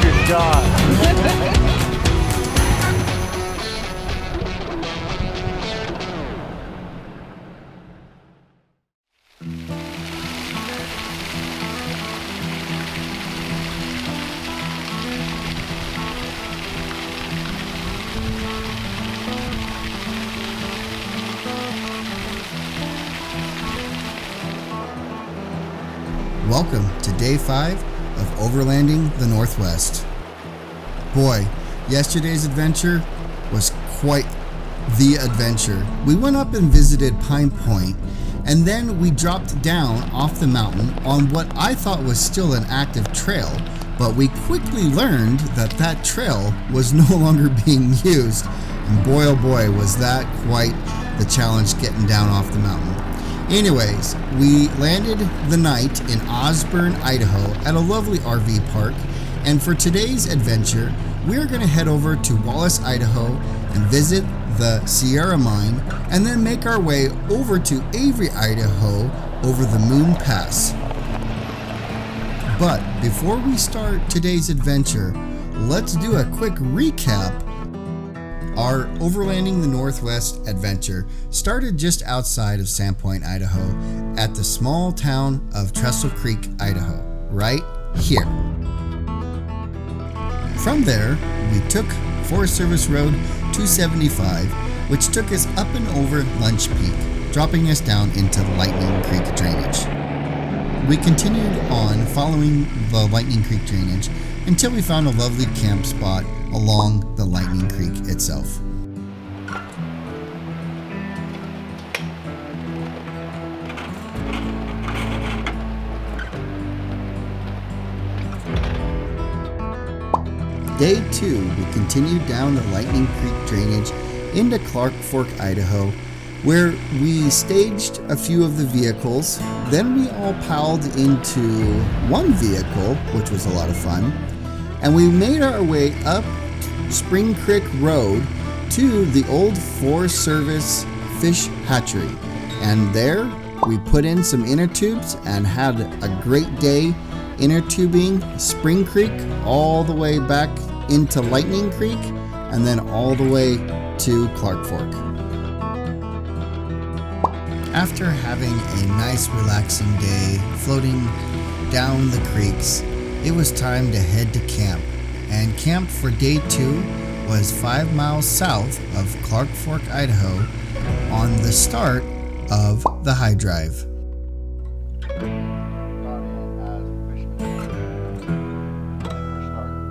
Good job. Welcome to day 5 of Overlanding the Northwest. Boy, yesterday's adventure was quite the adventure. We went up and visited Pine Point, and then we dropped down off the mountain on what I thought was still an active trail, but we quickly learned that that trail was no longer being used, and boy oh boy was that quite the challenge getting down off the mountain. Anyways, we landed the night in Osborne, Idaho at a lovely RV park, and for today's adventure, we're going to head over to Wallace, Idaho and visit the Sierra Mine, and then make our way over to Avery, Idaho over the Moon Pass. But before we start today's adventure, let's do a quick recap. Our Overlanding the Northwest adventure started just outside of Sandpoint, Idaho, at the small town of Trestle Creek, Idaho, right here. From there, we took Forest Service Road 275, which took us up and over Lunch Peak, dropping us down into Lightning Creek drainage. We continued on following the Lightning Creek drainage until we found a lovely camp spot along the Lightning Creek itself. Day 2, we continued down the Lightning Creek drainage into Clark Fork, Idaho, where we staged a few of the vehicles. Then we all piled into one vehicle, which was a lot of fun, and we made our way up Spring Creek Road to the old Forest Service fish hatchery. And there we put in some inner tubes and had a great day inner tubing Spring Creek all the way back into Lightning Creek and then all the way to Clark Fork. After having a nice relaxing day floating down the creeks, it was time to head to camp. And camp for day 2 was 5 miles south of Clark Fork, Idaho, on the start of the High Drive.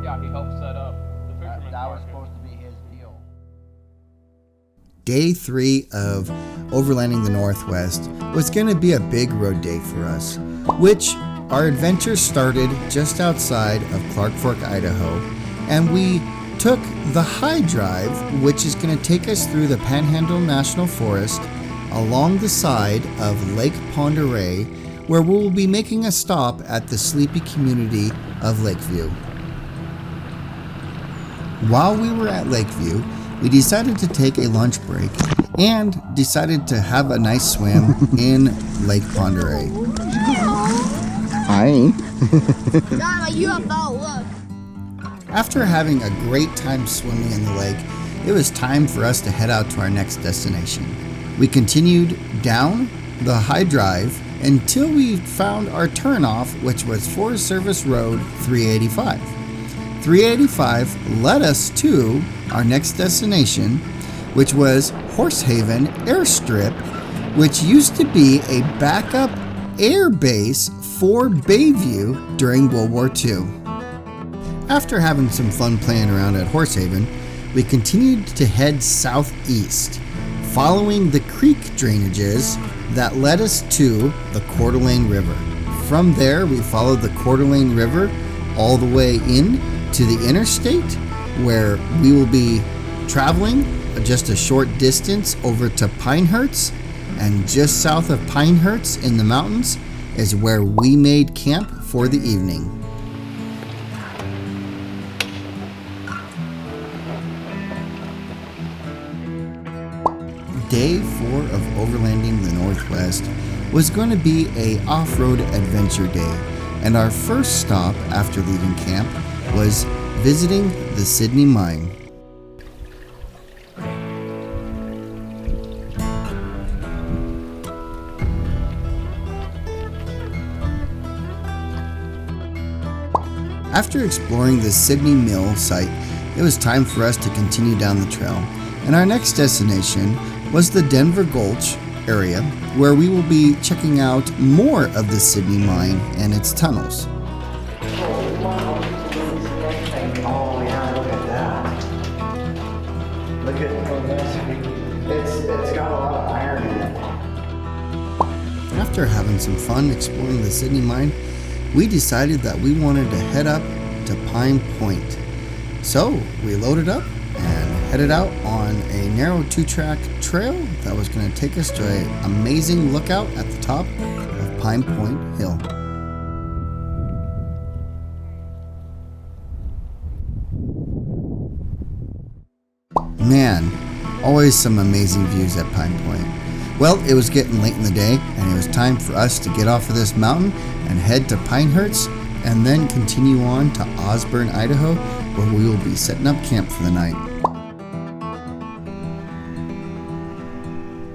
Yeah, he helped set up the fisherman's That was market. supposed to be his deal. Day 3 of Overlanding the Northwest was going to be a big road day for us, which our adventure started just outside of Clark Fork, Idaho, and we took the High Drive, which is going to take us through the Panhandle National Forest along the side of Lake Pend Oreille, where we will be making a stop at the sleepy community of Lakeview. While we were at Lakeview, we decided to take a lunch break and decided to have a nice swim in Lake Pend Oreille. Hi. Got a UFO, look. After having a great time swimming in the lake, it was time for us to head out to our next destination. We continued down the High Drive until we found our turnoff, which was Forest Service Road 385. 385 led us to our next destination, which was Horsehaven Airstrip, which used to be a backup air base for Bayview during World War II. After having some fun playing around at Horsehaven, we continued to head southeast, following the creek drainages that led us to the Coeur d'Alene River. From there, we followed the Coeur d'Alene River all the way in to the interstate, where we will be traveling just a short distance over to Pinehurst, and just south of Pinehurst in the mountains is where we made camp for the evening. Day 4 of Overlanding the Northwest was going to be a off-road adventure day, and our first stop after leaving camp was visiting the Sydney Mine. After exploring the Sydney Mill site, it was time for us to continue down the trail, and our next destination was the Denver Gulch area, where we will be checking out more of the Sydney Mine and its tunnels. Oh yeah, look at that. Look at it's got a lot of iron in it. After having some fun exploring the Sydney Mine, we decided that we wanted to head up to Pine Point. So we loaded up and headed out on a narrow 2-track trail that was going to take us to an amazing lookout at the top of Pine Point Hill. Man, always some amazing views at Pine Point. Well, it was getting late in the day, and it was time for us to get off of this mountain and head to Pinehurst, and then continue on to Osborne, Idaho, where we will be setting up camp for the night.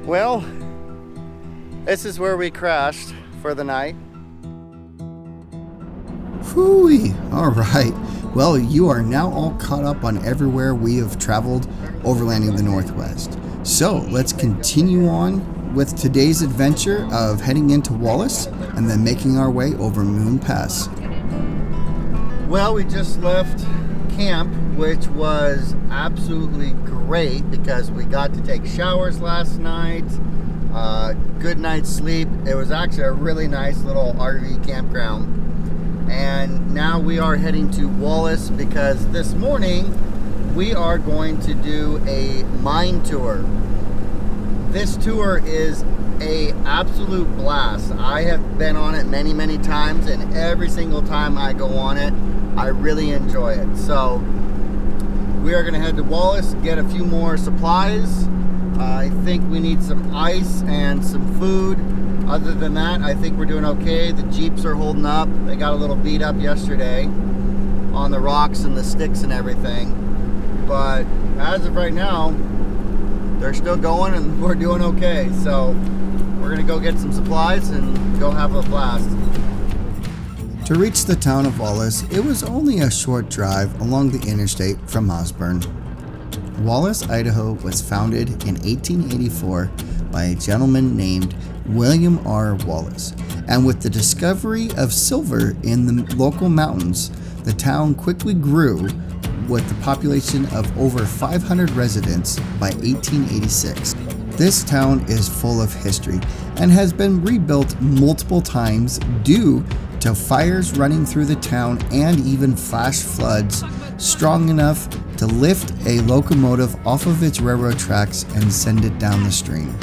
Well, this is where we crashed for the night. Phooey! Alright, well, you are now all caught up on everywhere we have traveled overlanding the Northwest. So let's continue on with today's adventure of heading into Wallace and then making our way over Moon Pass. Well, we just left camp, which was absolutely great because we got to take showers last night, good night's sleep. It was actually a really nice little RV campground. And now we are heading to Wallace because this morning we are going to do a mine tour. This tour is an absolute blast. I have been on it many times, and every single time I go on it, I really enjoy it. So we are going to head to Wallace, get a few more supplies. I think we need some ice and some food. Other than that, I think we're doing okay. The Jeeps are holding up. They got a little beat up yesterday on the rocks and the sticks and everything. But as of right now, they're still going and we're doing okay. So we're gonna go get some supplies and go have a blast. To reach the town of Wallace, it was only a short drive along the interstate from Osborne. Wallace, Idaho was founded in 1884 by a gentleman named William R. Wallace, and with the discovery of silver in the local mountains, the town quickly grew with the population of over 500 residents by 1886. This town is full of history and has been rebuilt multiple times due to fires running through the town and even flash floods strong enough to lift a locomotive off of its railroad tracks and send it down the stream.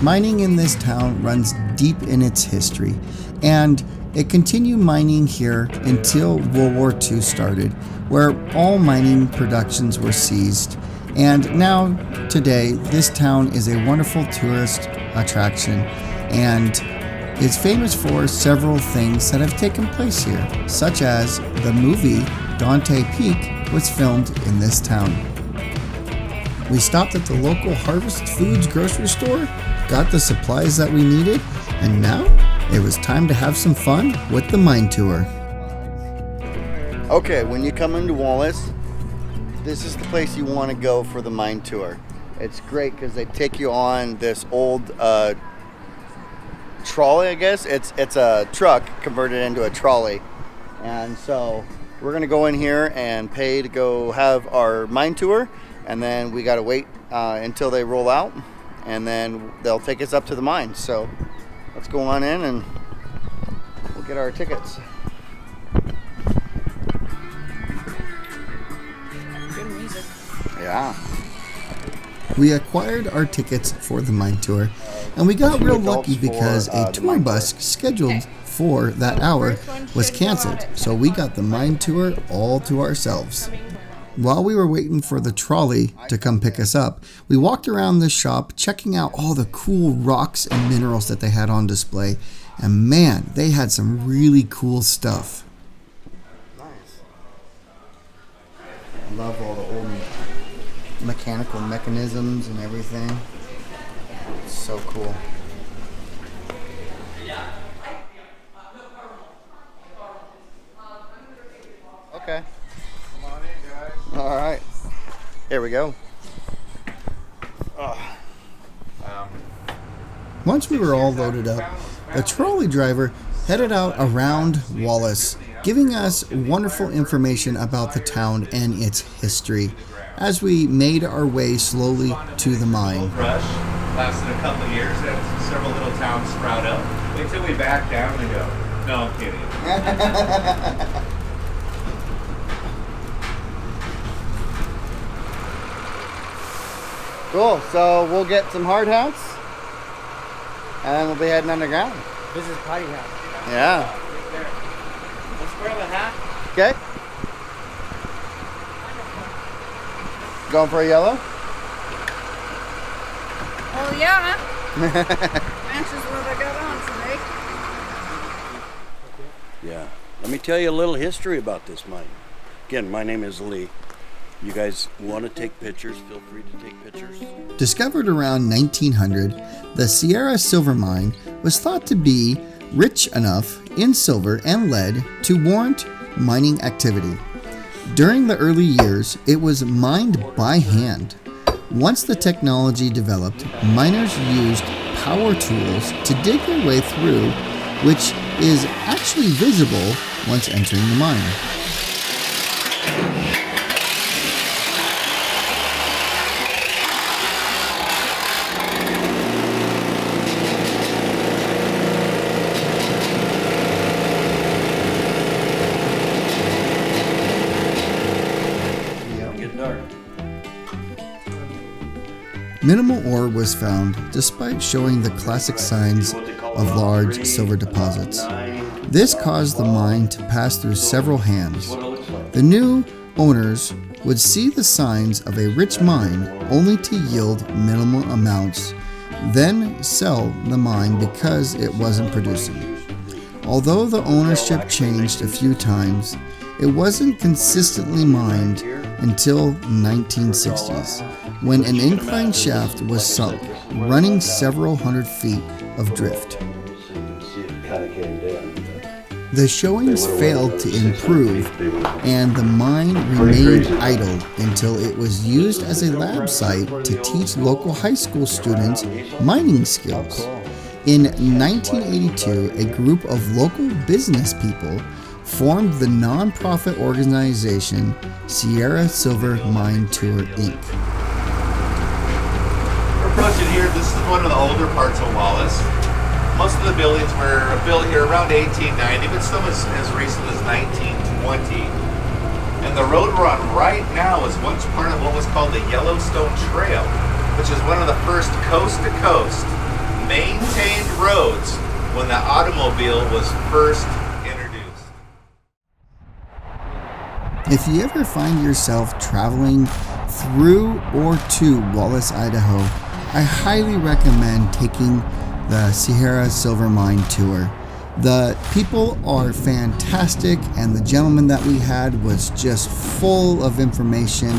Mining in this town runs deep in its history, and it continued mining here until World War II started, where all mining productions were seized. And now, today, this town is a wonderful tourist attraction and is famous for several things that have taken place here, such as the movie Dante Peak was filmed in this town. We stopped at the local Harvest Foods grocery store, got the supplies that we needed, and now it was time to have some fun with the mine tour. Okay, when you come into Wallace, this is the place you want to go for the mine tour. It's great because they take you on this old trolley, I guess. It's a truck converted into a trolley. And so we're going to go in here and pay to go have our mine tour, and then we got to wait until they roll out, and then they'll take us up to the mine. So let's go on in and we'll get our tickets. Good music. Yeah. We acquired our tickets for the mine tour, and we got real lucky because a tour bus scheduled for that hour was canceled, so we got the mine tour all to ourselves. While we were waiting for the trolley to come pick us up, we walked around the shop checking out all the cool rocks and minerals that they had on display, and man, they had some really cool stuff. Nice. Love all the old mechanical mechanisms and everything. It's so cool. Okay. Come on in, guys. All right. Here we go. Once we were all loaded up, the trolley driver headed out around Wallace, giving us wonderful information about the town and its history as we made our way slowly to the mine. Gold rush lasted a couple of years, and several little towns sprout up. Wait till we back down and go. No, I'm kidding. Cool. So we'll get some hard hats, and then we'll be heading underground. This is potty house. Yeah. Let's grab a hat. Okay. Going for a yellow? Oh yeah. Matches what I got on today. Yeah. Let me tell you a little history about this mine. Again, my name is Lee. You guys want to take pictures, feel free to take pictures. Discovered around 1900, the Sierra Silver Mine was thought to be rich enough in silver and lead to warrant mining activity. During the early years, it was mined by hand. Once the technology developed, miners used power tools to dig their way through, which is actually visible once entering the mine. Get dark. Minimal ore was found despite showing the classic signs of large silver deposits. This caused the mine to pass through several hands. The new owners would see the signs of a rich mine only to yield minimal amounts, then sell the mine because it wasn't producing. Although the ownership changed a few times, it wasn't consistently mined until 1960s, when an incline shaft was sunk, running several hundred feet of drift. The showings failed to improve, and the mine remained idle until it was used as a lab site to teach local high school students mining skills. In 1982, a group of local business people formed the non-profit organization Sierra Silver Mine Tour, Inc. We're approaching here. This is one of the older parts of Wallace. Most of the buildings were built here around 1890, but some as recent as 1920. And the road we're on right now is once part of what was called the Yellowstone Trail, which is one of the first coast-to-coast maintained roads when the automobile was first introduced. If you ever find yourself traveling through or to Wallace, Idaho, I highly recommend taking the Sierra Silver Mine Tour. The people are fantastic, and the gentleman that we had was just full of information,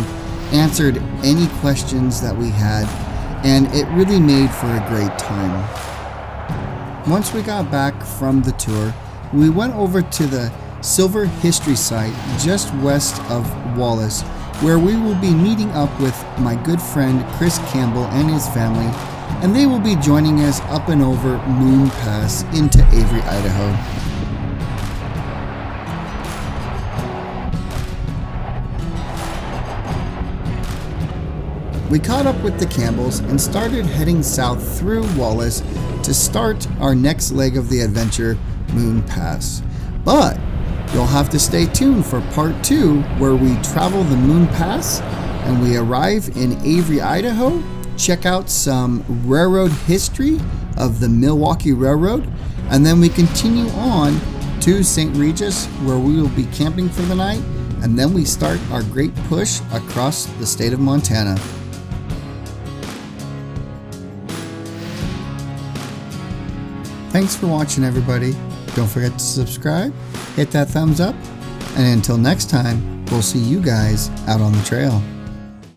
answered any questions that we had, and it really made for a great time. Once we got back from the tour, we went over to the Silver History Site just west of Wallace, where we will be meeting up with my good friend Chris Campbell and his family, and they will be joining us up and over Moon Pass into Avery, Idaho. We caught up with the Campbells and started heading south through Wallace to start our next leg of the adventure, Moon Pass. But you'll have to stay tuned for part 2, where we travel the Moon Pass and we arrive in Avery, Idaho, check out some railroad history of the Milwaukee Railroad, and then we continue on to St. Regis, where we will be camping for the night, and then we start our great push across the state of Montana. Thanks for watching, everybody. Don't forget to subscribe, hit that thumbs up, and until next time, We'll see you guys out on the trail.